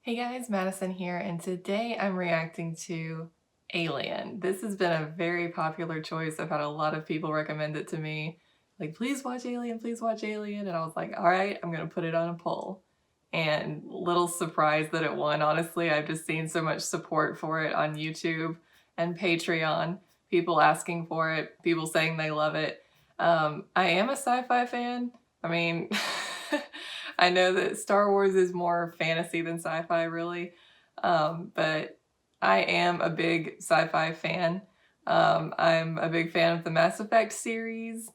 Hey guys, Madison here, and today I'm reacting to Alien. This has been a very popular choice. I've had a lot of people recommend it to me. Like, please watch Alien, please watch Alien. And I was like, all right, I'm gonna put it on a poll. And little surprised that it won, honestly. I've just seen so much support for it on YouTube and Patreon. People asking for it, people saying they love it. I am a sci-fi fan. I mean, I know that Star Wars is more fantasy than sci-fi, really, but I am a big sci-fi fan. I'm a big fan of the Mass Effect series.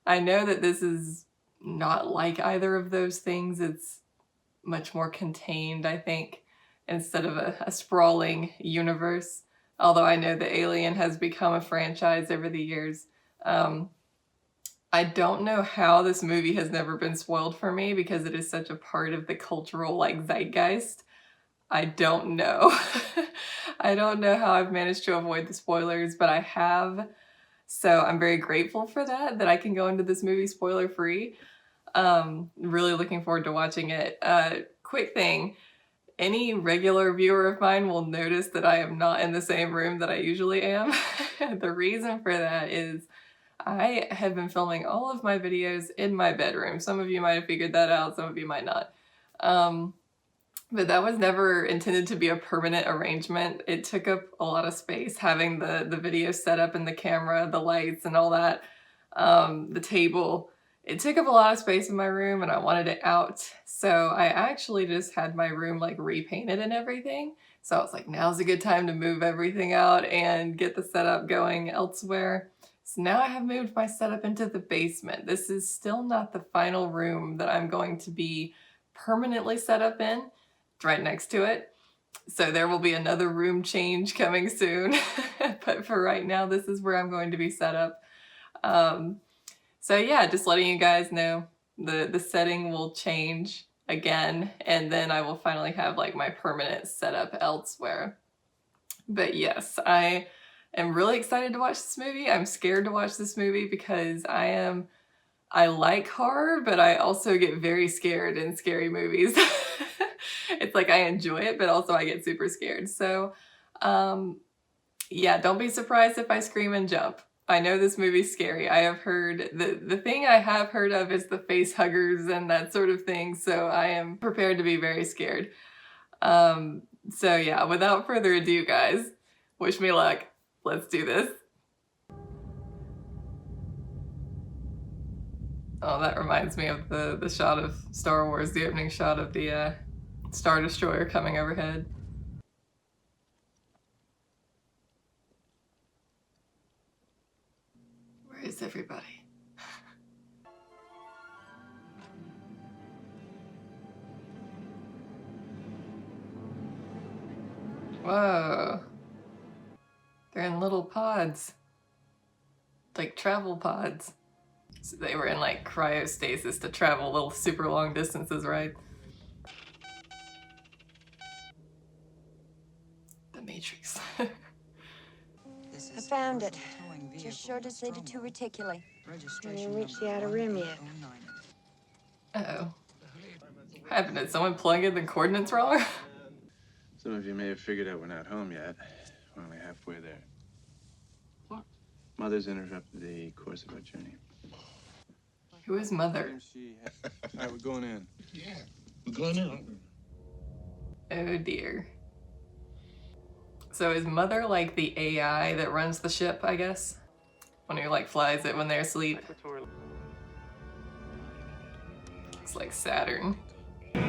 I know that this is not like either of those things. It's much more contained, I think, instead of a sprawling universe. Although I know that Alien has become a franchise over the years. I don't know how this movie has never been spoiled for me because it is such a part of the cultural zeitgeist. I don't know. I don't know how I've managed to avoid the spoilers, but I have. So I'm very grateful for that I can go into this movie spoiler free. Really looking forward to watching it. Quick thing, any regular viewer of mine will notice that I am not in the same room that I usually am. The reason for that is I have been filming all of my videos in my bedroom. Some of you might have figured that out, some of you might not. But that was never intended to be a permanent arrangement. It took up a lot of space having the video set up and the camera, the lights and all that, the table. It took up a lot of space in my room and I wanted it out. So I actually just had my room repainted and everything. So I was like, now's a good time to move everything out and get the setup going elsewhere. So now I have moved my setup into the basement. This is still not the final room that I'm going to be permanently set up in. It's right next to it. So there will be another room change coming soon. But for right now, this is where I'm going to be set up. So yeah, just letting you guys know the setting will change again, and then I will finally have my permanent setup elsewhere. But yes, I am really excited to watch this movie. I'm scared to watch this movie because I like horror, but I also get very scared in scary movies. It's like I enjoy it, but also I get super scared. So yeah, don't be surprised if I scream and jump. I know this movie's scary. I have heard, the thing I have heard of is the face huggers and that sort of thing, so I am prepared to be very scared. So yeah, without further ado, guys, wish me luck. Let's do this. Oh, that reminds me of the shot of Star Wars, the opening shot of the Star Destroyer coming overhead. Where is everybody? Whoa. They're in little pods. Like travel pods. So they were in cryostasis to travel little super long distances, right? The Matrix. I found it. Just short of Zeta 2 Reticuli. We haven't reached the outer rim yet. Uh-oh. What happened? Did someone plug in the coordinates wrong? Some of you may have figured out we're not home yet. We're only halfway there. What? Mother's interrupted the course of our journey. Who is Mother? All right, we're going in. Yeah, we're going in. Oh dear. So is Mother like the AI that runs the ship, I guess? One who flies it when they're asleep? Looks like Saturn. Are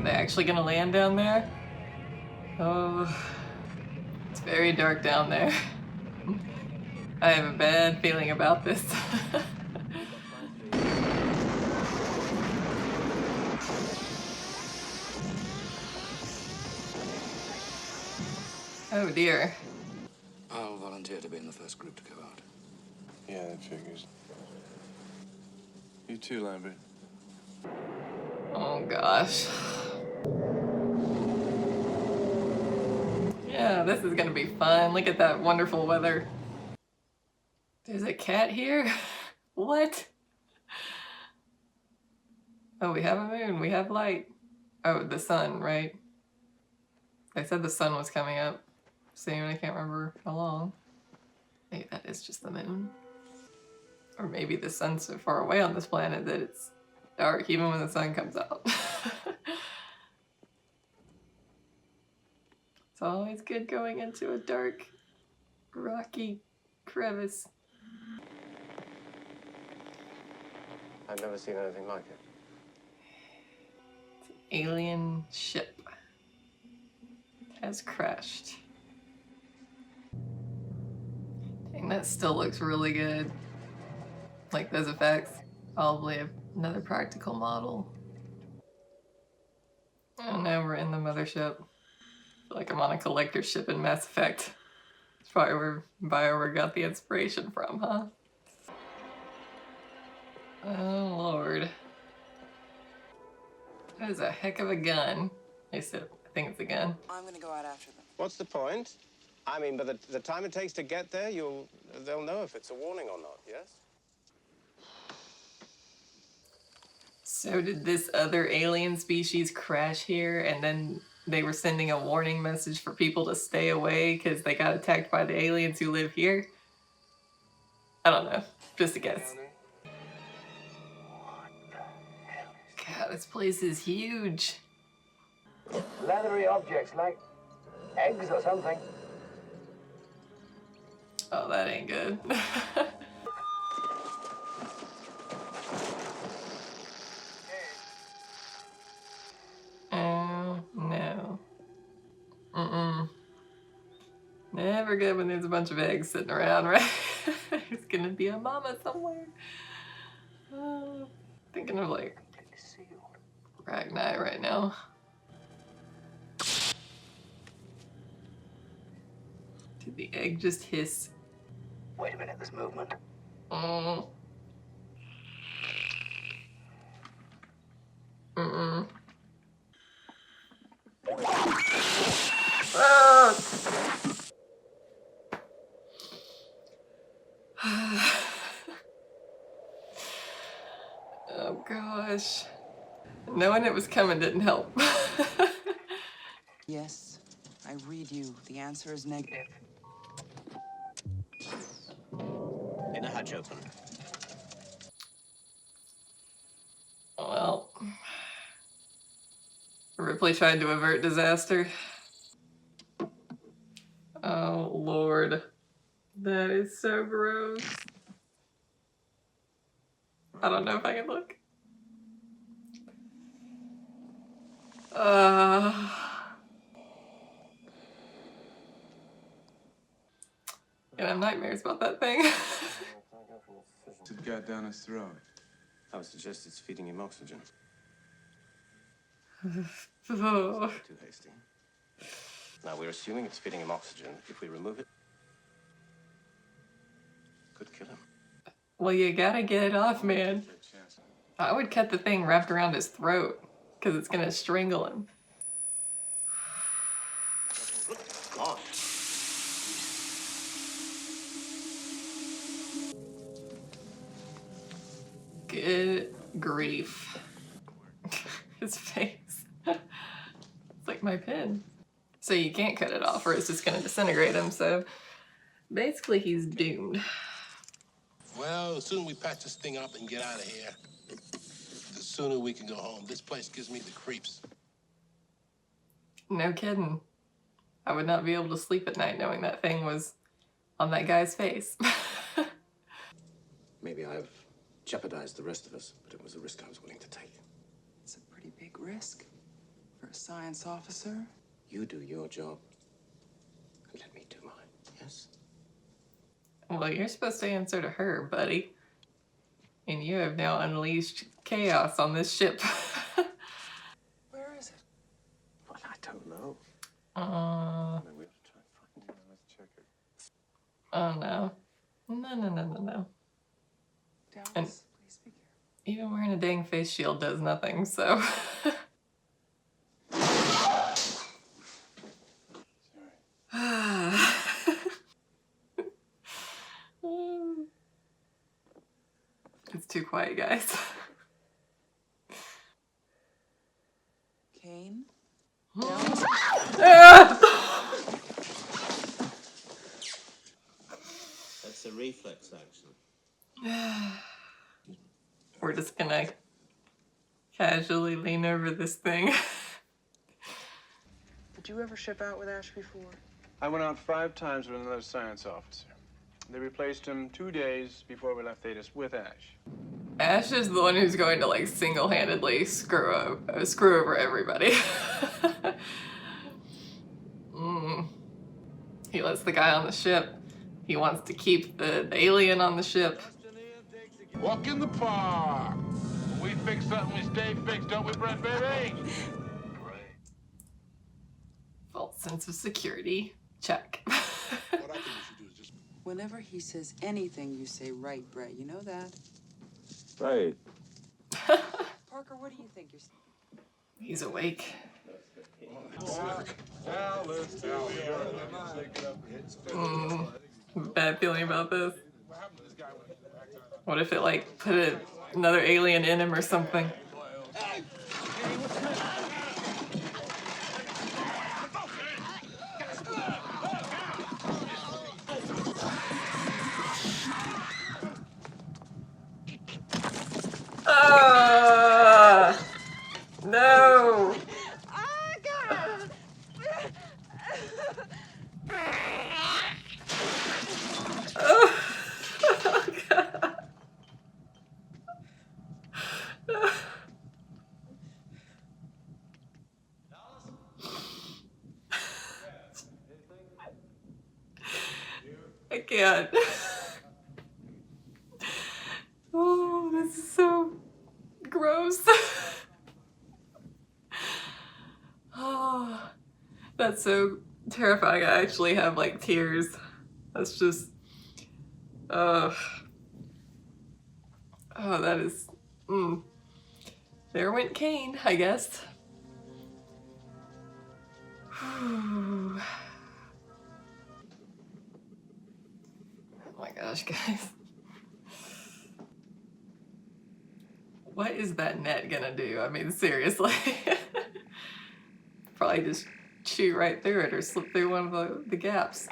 they actually gonna land down there? Oh, it's very dark down there. I have a bad feeling about this. Oh dear. I'll volunteer to be in the first group to go out. Yeah, that figures. You too, Lambert. Oh gosh. Yeah, this is gonna be fun. Look at that wonderful weather. There's a cat here? What? Oh, we have a moon, we have light. Oh, the sun, right? They said the sun was coming up soon. I can't remember how long. Maybe that is just the moon. Or maybe the sun's so far away on this planet that it's dark even when the sun comes out. It's always good going into a dark, rocky crevice. I've never seen anything like it. It's an alien ship. It has crashed. Dang, that still looks really good. Like those effects. Probably another practical model. Oh no, we're in the mothership. I feel like I'm on a collector ship in Mass Effect. It's probably where BioWare got the inspiration from, huh? Oh lord. That is a heck of a gun. I think it's a gun. I'm gonna go out after them. What's the point? I mean, by the time it takes to get there, they'll know if it's a warning or not, yes? So did this other alien species crash here and then they were sending a warning message for people to stay away because they got attacked by the aliens who live here? I don't know. Just a guess. God, this place is huge. Leathery objects like eggs or something. Oh, that ain't good. Oh, no. Never good when there's a bunch of eggs sitting around, right? There's gonna be a mama somewhere. Thinking of like Ragni right now. Did the egg just hiss? Wait a minute, there's movement. Oh. Oh gosh. Knowing it was coming didn't help. Yes, I read you. The answer is negative. In the hatch open. Well, Ripley tried to avert disaster. Oh lord. That is so gross. I don't know if I can look. And I have nightmares about that thing. It got down his throat. I would suggest it's feeding him oxygen. Oh. Too hasty. Now, we're assuming it's feeding him oxygen. If we remove it, could kill him. Well, you gotta get it off, man. I would cut the thing wrapped around his throat, because it's gonna strangle him. On. Good grief. His face. It's like my pen. So you can't cut it off or it's just gonna disintegrate him, so basically he's doomed. Well, the sooner we patch this thing up and get out of here, the sooner we can go home. This place gives me the creeps. No kidding. I would not be able to sleep at night knowing that thing was on that guy's face. Maybe I've jeopardized the rest of us, but it was a risk I was willing to take. It's a pretty big risk for a science officer. You do your job, and let me do mine, yes? Well, you're supposed to answer to her, buddy. And you have now unleashed chaos on this ship. Where is it? Well, I don't know. We have to try and find it. Let's check it. Oh no. No. Dallas, And- please be careful. Even wearing a dang face shield does nothing, so. It's too quiet, guys. Kane? That's a reflex action. We're just gonna casually lean over this thing. Did you ever ship out with Ash before? I went out 5 times with another science officer. They replaced him 2 days before we left Thetis with Ash. Ash is the one who's going to like single-handedly screw over everybody. He lets the guy on the ship. He wants to keep the alien on the ship. Walk in the park. When we fix something, we stay fixed, don't we, Brent, baby? False sense of security. Check. What I think we should do is just... Whenever he says anything, you say right, Brett. You know that? Right. Parker, what do you think? He's awake. Bad feeling about this. What if it like put another alien in him or something? No! I can't. Oh, this is so gross. Oh, that's so terrifying. I actually have like tears. That's just, oh, that is, There went Kane, I guess. Oh my gosh, guys. What is that net gonna do? I mean, seriously. Probably just shoot right through it or slip through one of the gaps.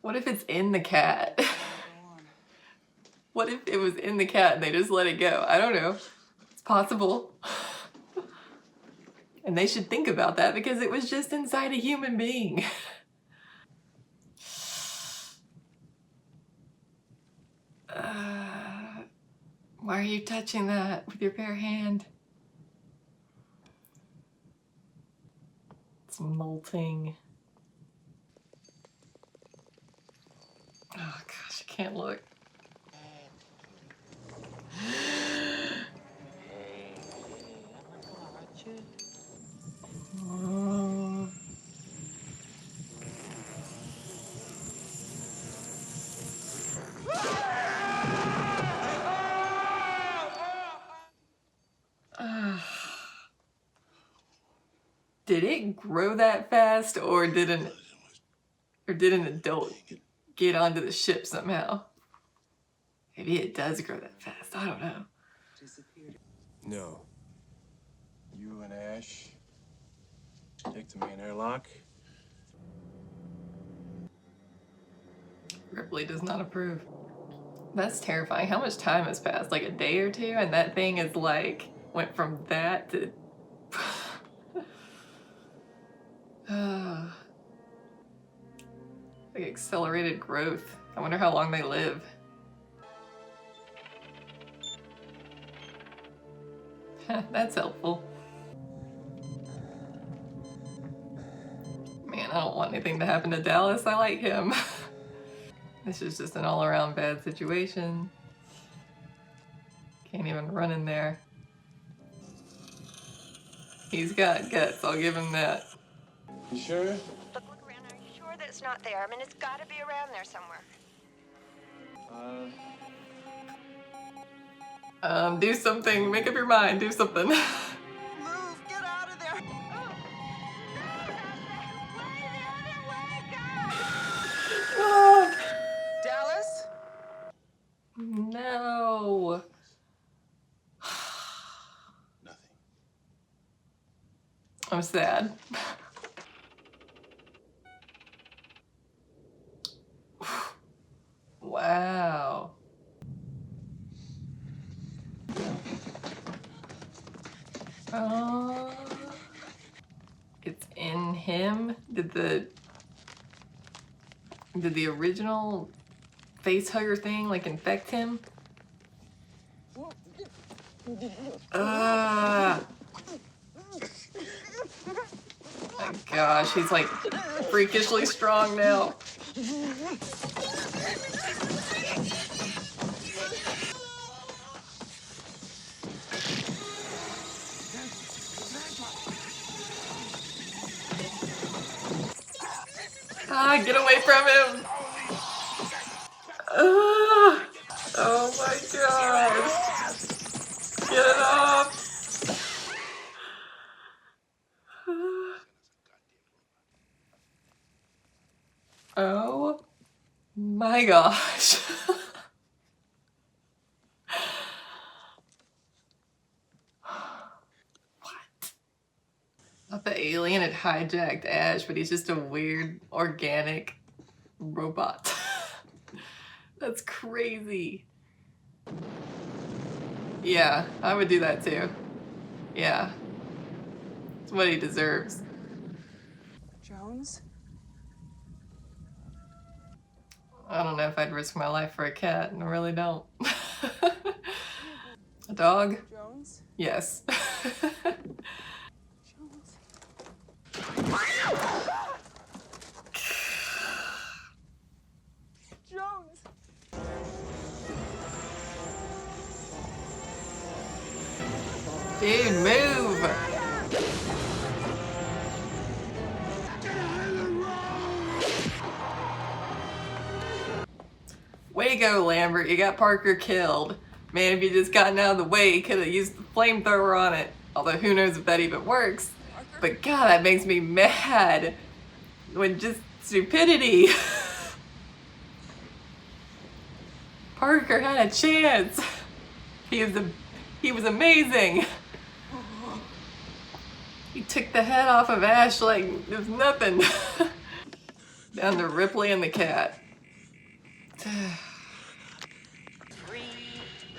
What if it's in the cat? What if it was in the cat and they just let it go? I don't know. It's possible. And they should think about that because it was just inside a human being. Why are you touching that with your bare hand? It's molting. Oh gosh, I can't look. Did it grow that fast, or did an adult get onto the ship somehow? Maybe it does grow that fast. I don't know. No. You and Ash stick to me in airlock. Ripley does not approve. That's terrifying. How much time has passed? Like a day or two, and that thing is like went from that to. Like accelerated growth. I wonder how long they live. That's helpful. Man, I don't want anything to happen to Dallas. I like him. This is just an all-around bad situation. Can't even run in there. He's got guts, I'll give him that. You sure? Look around. Are you sure that it's not there? I mean, it's got to be around there somewhere. Do something. Make up your mind. Do something. Move! Get out of there! Oh. Dallas? No. I'm sad. Wow. Oh. It's in him? Did the original face hugger thing like infect him? Ah. My gosh, he's like freakishly strong now. Ah, get away from him! Ah. Oh my gosh! Get it off! Oh my gosh. I thought the alien had hijacked Ash, but he's just a weird, organic robot. That's crazy. Yeah, I would do that too. Yeah. It's what he deserves. Jones? I don't know if I'd risk my life for a cat. I really don't. A dog? Jones? Yes. Jones! Dude, move! Way to go, Lambert. You got Parker killed. Man, if you just gotten out of the way, you could have used the flamethrower on it. Although who knows if that even works. But God, that makes me mad. When just stupidity. Parker had a chance. He was amazing. He took the head off of Ash like it was nothing. Down to Ripley and the cat. 3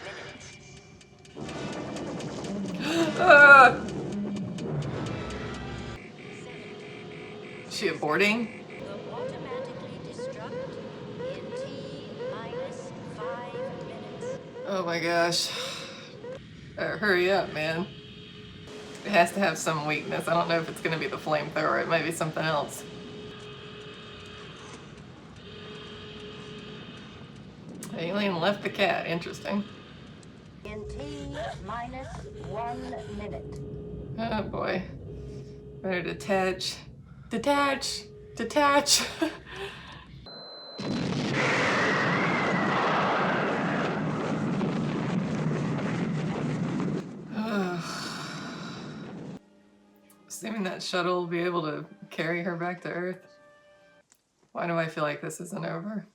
minutes. Ah! Is she aborting? Will automatically destruct in T-5 minutes. Oh my gosh. Hurry up, man. It has to have some weakness. I don't know if it's gonna be the flamethrower. It might be something else. Alien left the cat. Interesting. In T-1 minute. Oh boy. Better detach. Detach! Detach! Assuming that shuttle will be able to carry her back to Earth. Why do I feel like this isn't over?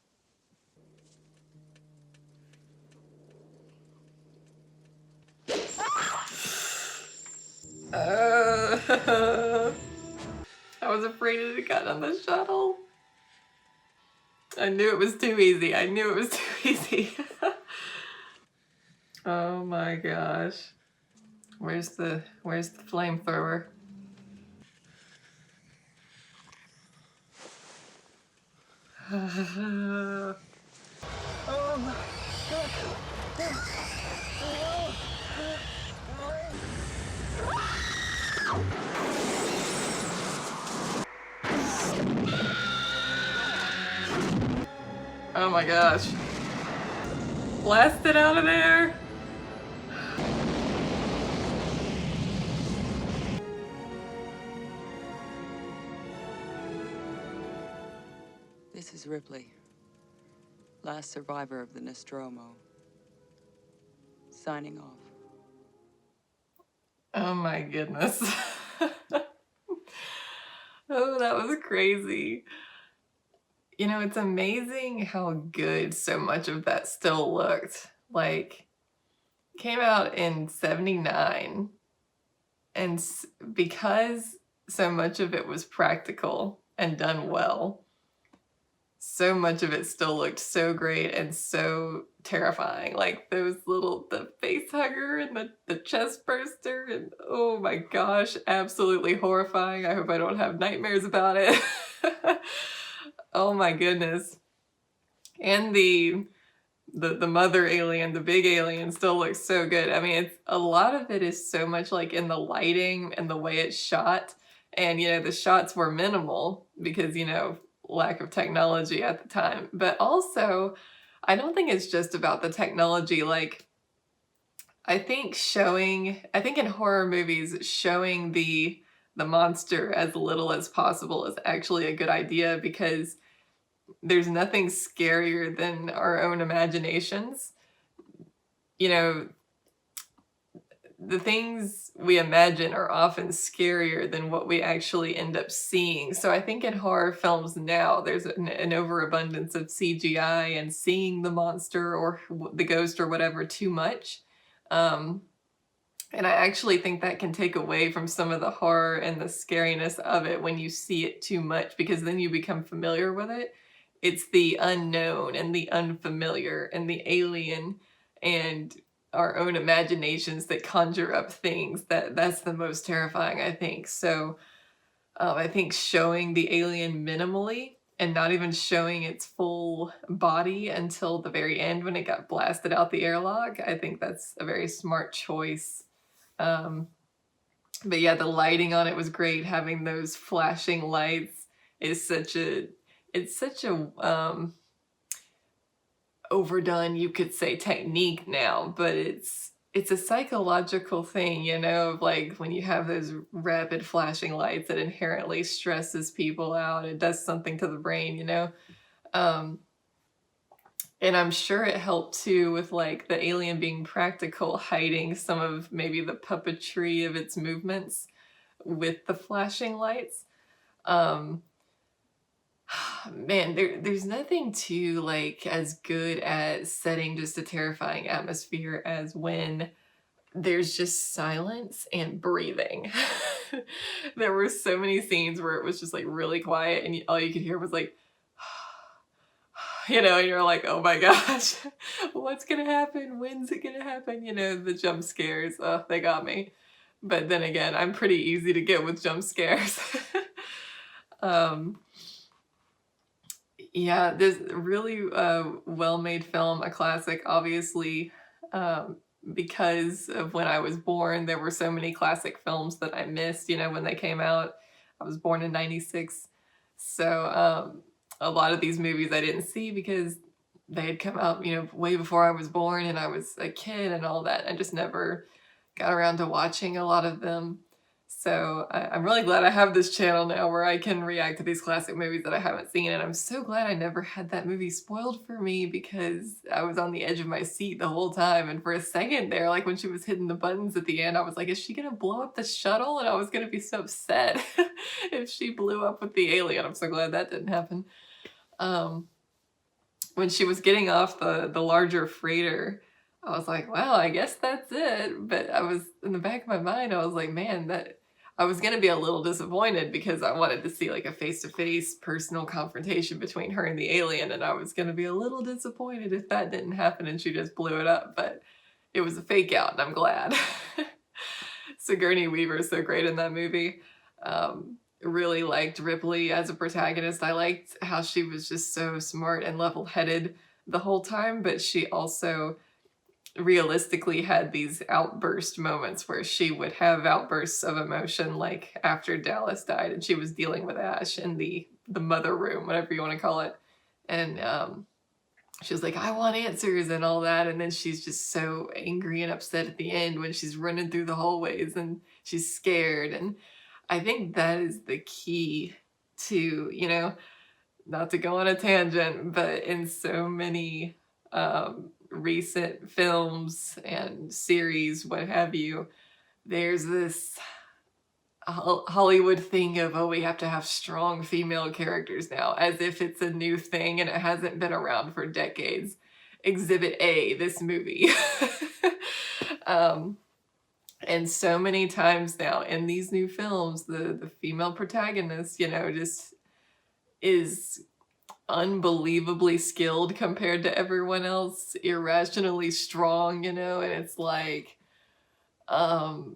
I was afraid it had gotten on the shuttle. I knew it was too easy. I knew it was too easy. Oh my gosh. Where's the flamethrower? Oh my God. Oh my gosh. Blast it out of there. This is Ripley, last survivor of the Nostromo. Signing off. Oh my goodness. Oh, that was crazy. You know, it's amazing how good so much of that still looked. Like, came out in '79, and because so much of it was practical and done well. So much of it still looked so great and so terrifying. Like the face hugger and the chest burster, and oh my gosh, absolutely horrifying. I hope I don't have nightmares about it. Oh my goodness. And the mother alien, the big alien, still looks so good. I mean, it's a lot of it is so much like in the lighting and the way it's shot. And the shots were minimal because lack of technology at the time. But also, I don't think it's just about the technology. Like, I think in horror movies, showing the monster as little as possible is actually a good idea, because there's nothing scarier than our own imaginations. The things we imagine are often scarier than what we actually end up seeing. So I think in horror films now, there's an overabundance of CGI and seeing the monster or the ghost or whatever too much. And I actually think that can take away from some of the horror and the scariness of it when you see it too much, because then you become familiar with it. It's the unknown and the unfamiliar and the alien and our own imaginations that conjure up things that's the most terrifying, I think. So I think showing the alien minimally and not even showing its full body until the very end when it got blasted out the airlock, I think that's a very smart choice. But yeah, the lighting on it was great. Having those flashing lights is such a overdone, you could say, technique now, but it's a psychological thing, of like when you have those rapid flashing lights, it inherently stresses people out. It does something to the brain, and I'm sure it helped too with like the alien being practical, hiding some of maybe the puppetry of its movements with the flashing lights. Man, there's nothing too like as good at setting just a terrifying atmosphere as when there's just silence and breathing. There were so many scenes where it was just like really quiet and all you could hear was like, and you're like, oh my gosh, what's gonna happen? When's it gonna happen? The jump scares, they got me. But then again, I'm pretty easy to get with jump scares. Yeah, this really well-made film, a classic, obviously, because of when I was born. There were so many classic films that I missed, when they came out. I was born in 96. So a lot of these movies I didn't see because they had come out, way before I was born and I was a kid and all that. I just never got around to watching a lot of them. So I'm really glad I have this channel now where I can react to these classic movies that I haven't seen. And I'm so glad I never had that movie spoiled for me, because I was on the edge of my seat the whole time. And for a second there, like when she was hitting the buttons at the end, I was like, is she going to blow up the shuttle? And I was going to be so upset if she blew up with the alien. I'm so glad that didn't happen. When she was getting off the larger freighter, I was like, wow, I guess that's it. But I was, in the back of my mind, I was like, man, I was going to be a little disappointed because I wanted to see like a face-to-face personal confrontation between her and the alien, and I was going to be a little disappointed if that didn't happen and she just blew it up, but it was a fake out and I'm glad. Sigourney Weaver is so great in that movie. Really liked Ripley as a protagonist. I liked how she was just so smart and level-headed the whole time, but she also realistically had these outburst moments where she would have outbursts of emotion, like after Dallas died and she was dealing with Ash in the mother room, whatever you want to call it. And she was like, I want answers and all that. And then she's just so angry and upset at the end when she's running through the hallways and she's scared. And I think that is the key to, not to go on a tangent, but in so many recent films and series, what have you, there's this Hollywood thing of, oh, we have to have strong female characters now, as if it's a new thing and it hasn't been around for decades. Exhibit A, this movie. And so many times now in these new films, the female protagonist, you know, just is unbelievably skilled compared to everyone else, irrationally strong, you know, and it's like, um,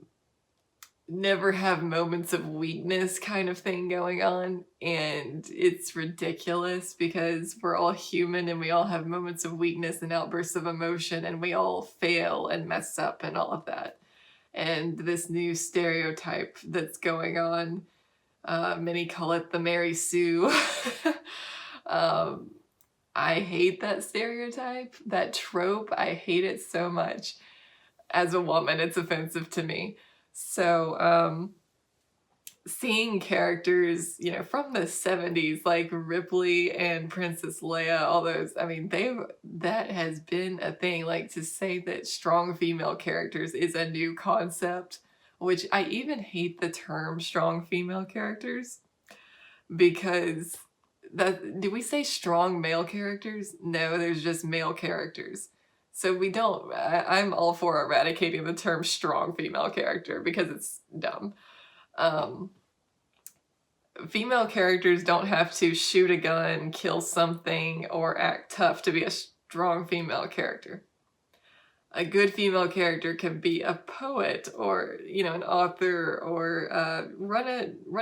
never have moments of weakness kind of thing going on. And it's ridiculous because we're all human and we all have moments of weakness and outbursts of emotion and we all fail and mess up and all of that. And this new stereotype that's going on, many call it the Mary Sue. um, I hate that stereotype, that trope. I hate it so much. As a woman, it's offensive to me. So, seeing characters, you know, from the 70s, like Ripley and Princess Leia, all those, I mean, that has been a thing. Like, to say that strong female characters is a new concept, which I even hate the term strong female characters, because do we say strong male characters? No, there's just male characters. So we don't, I'm all for eradicating the term strong female character because it's dumb. Female characters don't have to shoot a gun, kill something, or act tough to be a strong female character. A good female character can be a poet, or, you know, an author, or run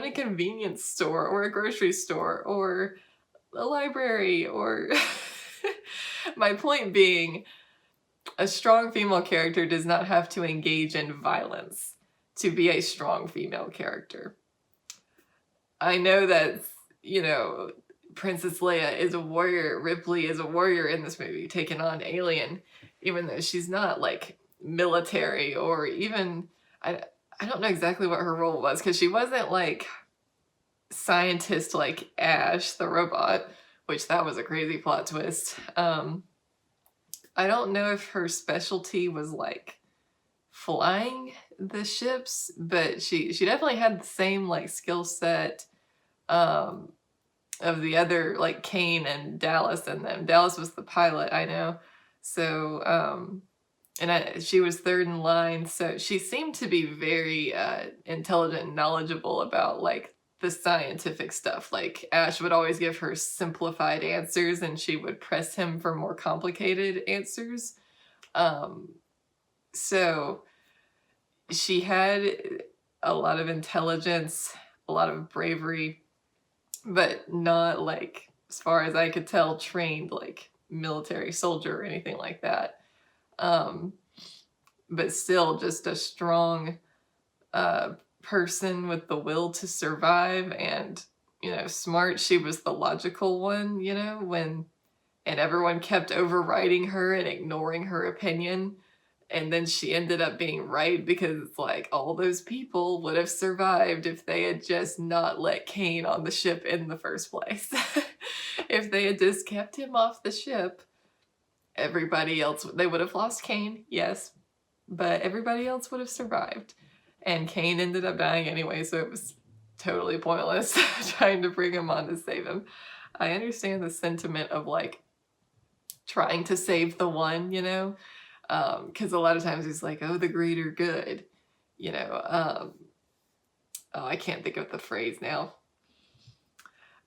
a convenience store, or a grocery store, or a library, or my point being, a strong female character does not have to engage in violence to be a strong female character. I know that, you know, Princess Leia is a warrior, Ripley is a warrior in this movie, taking on Alien, even though she's not, like, military, or even, I don't know exactly what her role was, because she wasn't, like, scientist like Ash, the robot, which that was a crazy plot twist. I don't know if her specialty was, like, flying the ships, but she definitely had the same, like, skill set of the other, like, Kane and Dallas and them. Dallas was the pilot, I know. So, she was third in line, so she seemed to be very intelligent and knowledgeable about, like, the scientific stuff. Like, Ash would always give her simplified answers and she would press him for more complicated answers. So she had a lot of intelligence, a lot of bravery, but not, like, as far as I could tell, trained like military soldier or anything like that. But still just a strong person with the will to survive and, you know, smart. She was the logical one, you know, and everyone kept overriding her and ignoring her opinion. And then she ended up being right, because it's like, all those people would have survived if they had just not let Kane on the ship in the first place. If they had just kept him off the ship, everybody else, they would have lost Kane, yes, but everybody else would have survived. And Kane ended up dying anyway, so it was totally pointless trying to bring him on to save him. I understand the sentiment of, like, trying to save the one, you know? Because a lot of times he's like, oh, the greater good, you know? Oh, I can't think of the phrase now.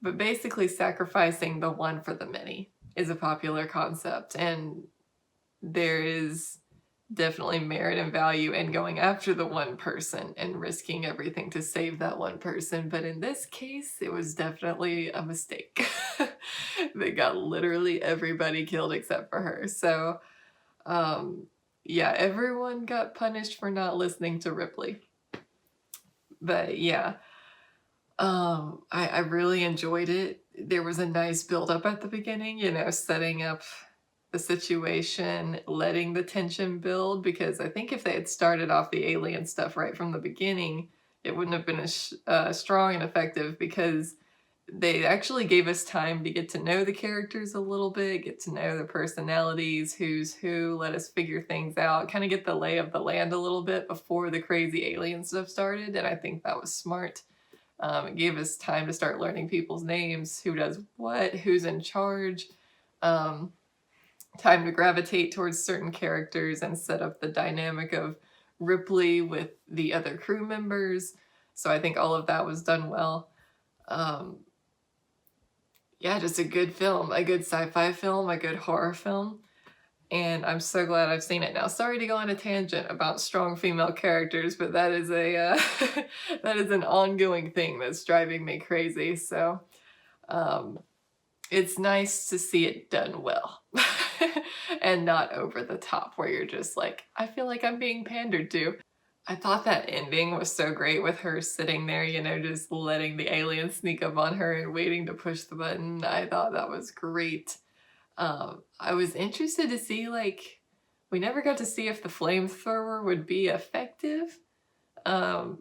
But basically sacrificing the one for the many is a popular concept, and there is definitely merit and value in going after the one person and risking everything to save that one person. But in this case, it was definitely a mistake. They got literally everybody killed except for her. So, yeah, everyone got punished for not listening to Ripley. But yeah, I really enjoyed it. There was a nice build up at the beginning, you know, setting up the situation, letting the tension build, because I think if they had started off the alien stuff right from the beginning, it wouldn't have been as strong and effective, because they actually gave us time to get to know the characters a little bit, get to know their personalities, who's who, let us figure things out, kind of get the lay of the land a little bit before the crazy alien stuff started, and I think that was smart. It gave us time to start learning people's names, who does what, who's in charge, time to gravitate towards certain characters and set up the dynamic of Ripley with the other crew members. So I think all of that was done well. Yeah, just a good film, a good sci-fi film, a good horror film. And I'm so glad I've seen it now. Sorry to go on a tangent about strong female characters, but that is a that is an ongoing thing that's driving me crazy. So it's nice to see it done well and not over the top where you're just like, I feel like I'm being pandered to. I thought that ending was so great with her sitting there, you know, just letting the alien sneak up on her and waiting to push the button. I thought that was great. I was interested to see, like, we never got to see if the flamethrower would be effective. I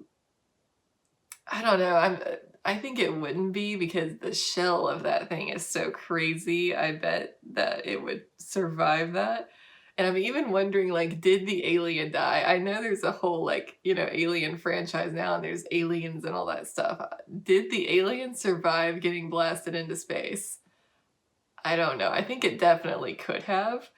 don't know. I think it wouldn't be because the shell of that thing is so crazy. I bet that it would survive that. And I'm even wondering, like, did the alien die? I know there's a whole, like, you know, alien franchise now and there's aliens and all that stuff. Did the alien survive getting blasted into space? I don't know. I think it definitely could have.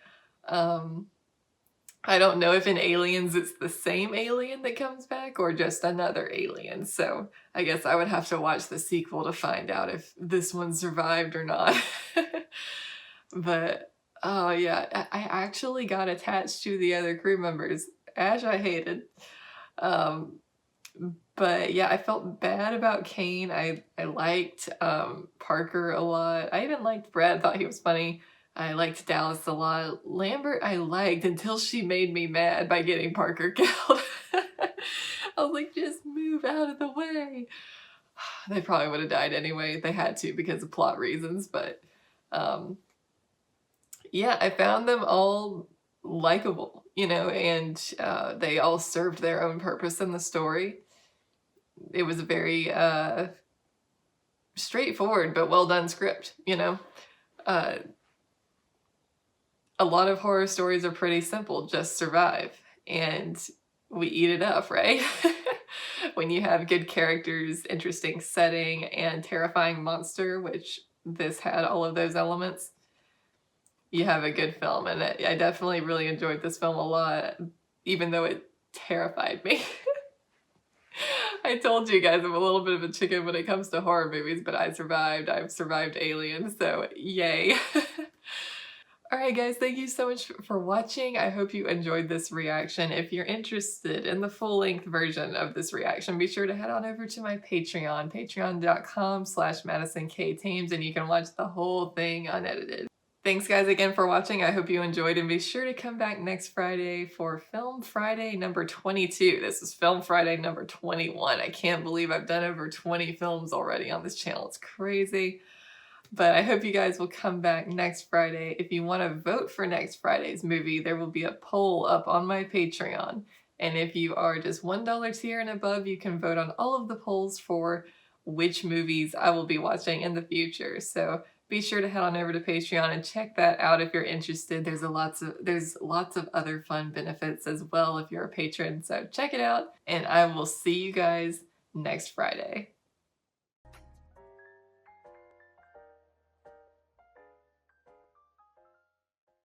I don't know if in Aliens it's the same alien that comes back or just another alien. So I guess I would have to watch the sequel to find out if this one survived or not. But oh yeah, I actually got attached to the other crew members. Ash I hated. But yeah, I felt bad about Kane. I liked Parker a lot. I even liked Brad, thought he was funny. I liked Dallas a lot. Lambert I liked until she made me mad by getting Parker killed. I was like, just move out of the way. They probably would have died anyway. They had to because of plot reasons. But yeah, I found them all likable, you know, and they all served their own purpose in the story. It was a very straightforward but well done script, you know. A lot of horror stories are pretty simple, just survive, and we eat it up, right? When you have good characters, interesting setting, and terrifying monster, which this had all of those elements, you have a good film. And I definitely really enjoyed this film a lot, even though it terrified me. I told you guys I'm a little bit of a chicken when it comes to horror movies, but I survived. I've survived Aliens, so yay. Alright guys, thank you so much for watching. I hope you enjoyed this reaction. If you're interested in the full-length version of this reaction, be sure to head on over to my Patreon, patreon.com/MadisonKTames, and you can watch the whole thing unedited. Thanks guys again for watching. I hope you enjoyed, and be sure to come back next Friday for Film Friday number 22. This is Film Friday number 21. I can't believe I've done over 20 films already on this channel. It's crazy. But I hope you guys will come back next Friday. If you want to vote for next Friday's movie, there will be a poll up on my Patreon. And if you are just $1 tier and above, you can vote on all of the polls for which movies I will be watching in the future. So be sure to head on over to Patreon and check that out if you're interested. There's lots of other fun benefits as well if you're a patron. So check it out, and I will see you guys next Friday.